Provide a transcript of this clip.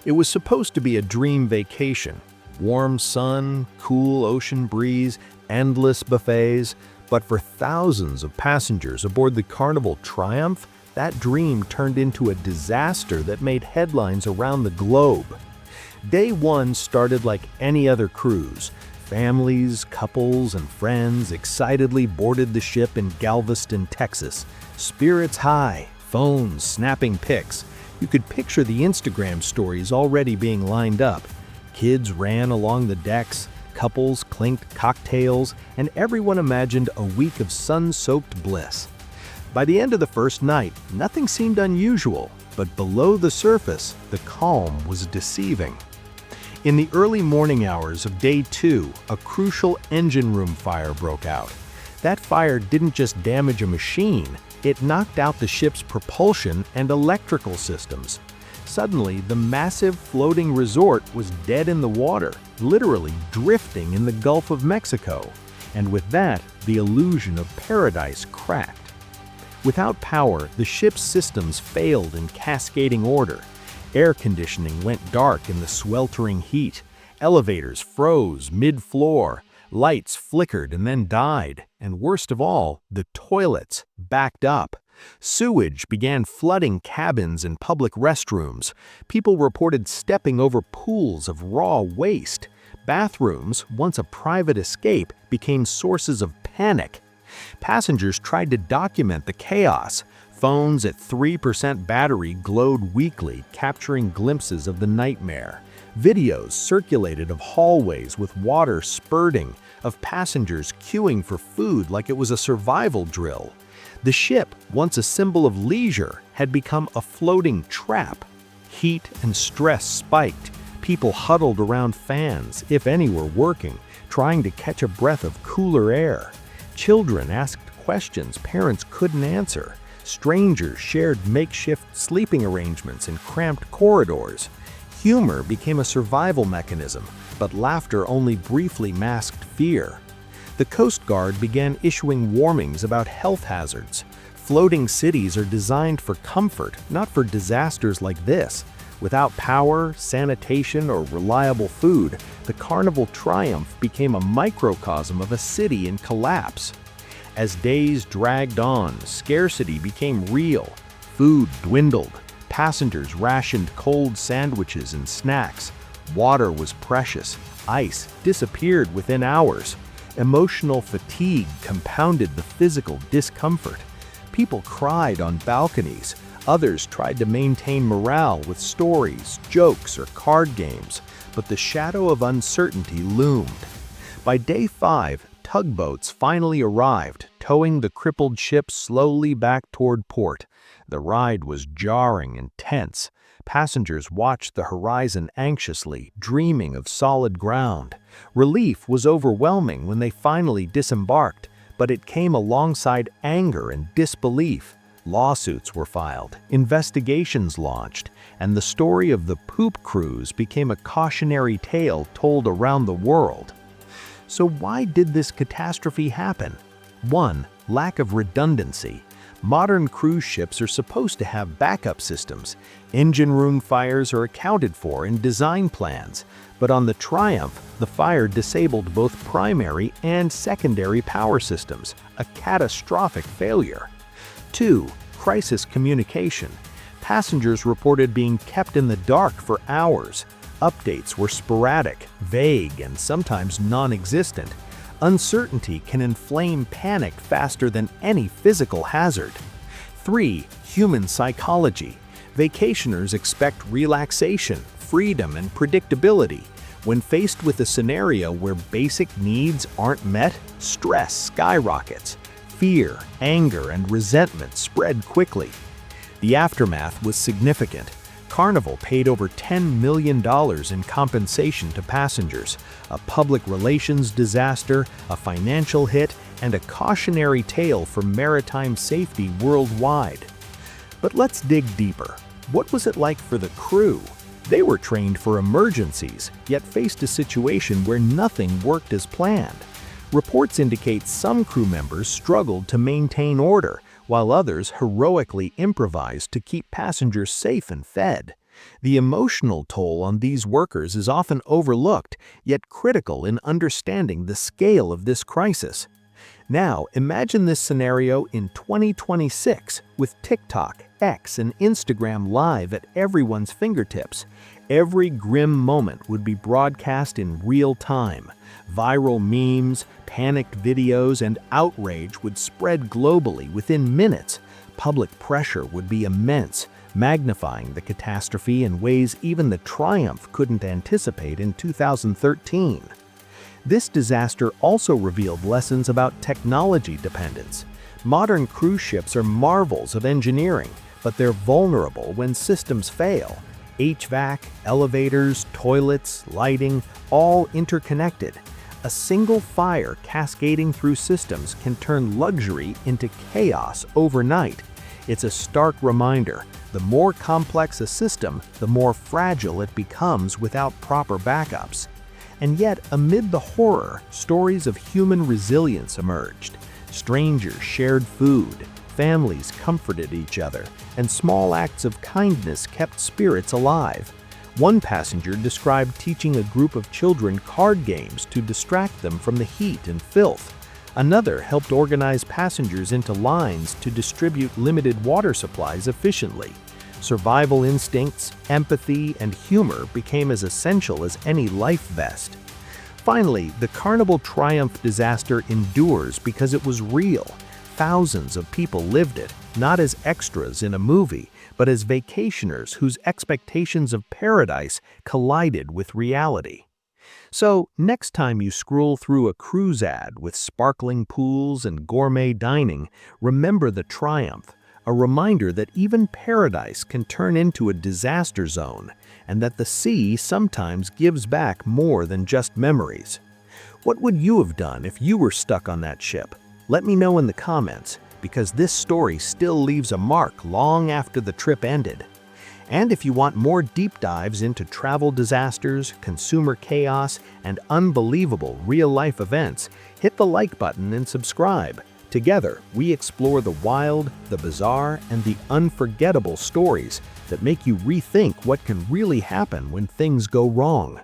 It was supposed to be a dream vacation. Warm sun, cool ocean breeze, endless buffets. But for thousands of passengers aboard the Carnival Triumph, that dream turned into a disaster that made headlines around the globe. Day one started like any other cruise. Families, couples, and friends excitedly boarded the ship in Galveston, Texas. Spirits high, phones snapping pics. You could picture the Instagram stories already being lined up. Kids ran along the decks, couples clinked cocktails, and everyone imagined a week of sun-soaked bliss. By the end of the first night, nothing seemed unusual, but below the surface, the calm was deceiving. In the early morning hours of day two, a crucial engine room fire broke out. That fire didn't just damage a machine, it knocked out the ship's propulsion and electrical systems. Suddenly, the massive floating resort was dead in the water, literally drifting in the Gulf of Mexico. And with that, the illusion of paradise cracked. Without power, the ship's systems failed in cascading order. Air conditioning went dark in the sweltering heat. Elevators froze mid-floor. Lights flickered and then died. And worst of all, the toilets backed up. Sewage began flooding cabins and public restrooms. People reported stepping over pools of raw waste. Bathrooms, once a private escape, became sources of panic. Passengers tried to document the chaos. Phones at 3% battery glowed weakly, capturing glimpses of the nightmare. Videos circulated of hallways with water spurting, of passengers queuing for food like it was a survival drill. The ship, once a symbol of leisure, had become a floating trap. Heat and stress spiked. People huddled around fans, if any were working, trying to catch a breath of cooler air. Children asked questions parents couldn't answer. Strangers shared makeshift sleeping arrangements in cramped corridors. Humor became a survival mechanism, but laughter only briefly masked fear. The Coast Guard began issuing warnings about health hazards. Floating cities are designed for comfort, not for disasters like this. Without power, sanitation, or reliable food, the Carnival Triumph became a microcosm of a city in collapse. As days dragged on, scarcity became real. Food dwindled. Passengers rationed cold sandwiches and snacks. Water was precious. Ice disappeared within hours. Emotional fatigue compounded the physical discomfort. People cried on balconies. Others tried to maintain morale with stories, jokes, or card games, but the shadow of uncertainty loomed. By day 5, tugboats finally arrived, towing the crippled ship slowly back toward port. The ride was jarring and tense. Passengers watched the horizon anxiously, dreaming of solid ground. Relief was overwhelming when they finally disembarked, but it came alongside anger and disbelief. Lawsuits were filed, investigations launched, and the story of the poop cruise became a cautionary tale told around the world. So why did this catastrophe happen? 1. Lack of redundancy. Modern cruise ships are supposed to have backup systems. Engine room fires are accounted for in design plans, but on the Triumph, the fire disabled both primary and secondary power systems, a catastrophic failure. 2. Crisis communication. Passengers reported being kept in the dark for hours. Updates were sporadic, vague, and sometimes non-existent. Uncertainty can inflame panic faster than any physical hazard. 3. Human psychology. Vacationers expect relaxation, freedom, and predictability. When faced with a scenario where basic needs aren't met, stress skyrockets. Fear, anger, and resentment spread quickly. The aftermath was significant. Carnival paid over $10 million in compensation to passengers, a public relations disaster, a financial hit, and a cautionary tale for maritime safety worldwide. But let's dig deeper. What was it like for the crew? They were trained for emergencies, yet faced a situation where nothing worked as planned. Reports indicate some crew members struggled to maintain order, while others heroically improvised to keep passengers safe and fed. The emotional toll on these workers is often overlooked, yet critical in understanding the scale of this crisis. Now, imagine this scenario in 2026 with TikTok, X, and Instagram Live at everyone's fingertips. Every grim moment would be broadcast in real time. Viral memes, panicked videos, and outrage would spread globally within minutes. Public pressure would be immense, magnifying the catastrophe in ways even the Triumph couldn't anticipate in 2013. This disaster also revealed lessons about technology dependence. Modern cruise ships are marvels of engineering, but they're vulnerable when systems fail. HVAC, elevators, toilets, lighting, all interconnected. A single fire cascading through systems can turn luxury into chaos overnight. It's a stark reminder: the more complex a system, the more fragile it becomes without proper backups. And yet, amid the horror, stories of human resilience emerged. Strangers shared food, families comforted each other, and small acts of kindness kept spirits alive. One passenger described teaching a group of children card games to distract them from the heat and filth. Another helped organize passengers into lines to distribute limited water supplies efficiently. Survival instincts, empathy, and humor became as essential as any life vest. Finally, the Carnival Triumph disaster endures because it was real. Thousands of people lived it, not as extras in a movie, but as vacationers whose expectations of paradise collided with reality. So, next time you scroll through a cruise ad with sparkling pools and gourmet dining, remember the Triumph, a reminder that even paradise can turn into a disaster zone, and that the sea sometimes gives back more than just memories. What would you have done if you were stuck on that ship? Let me know in the comments, because this story still leaves a mark long after the trip ended. And if you want more deep dives into travel disasters, consumer chaos, and unbelievable real-life events, hit the like button and subscribe. Together, we explore the wild, the bizarre, and the unforgettable stories that make you rethink what can really happen when things go wrong.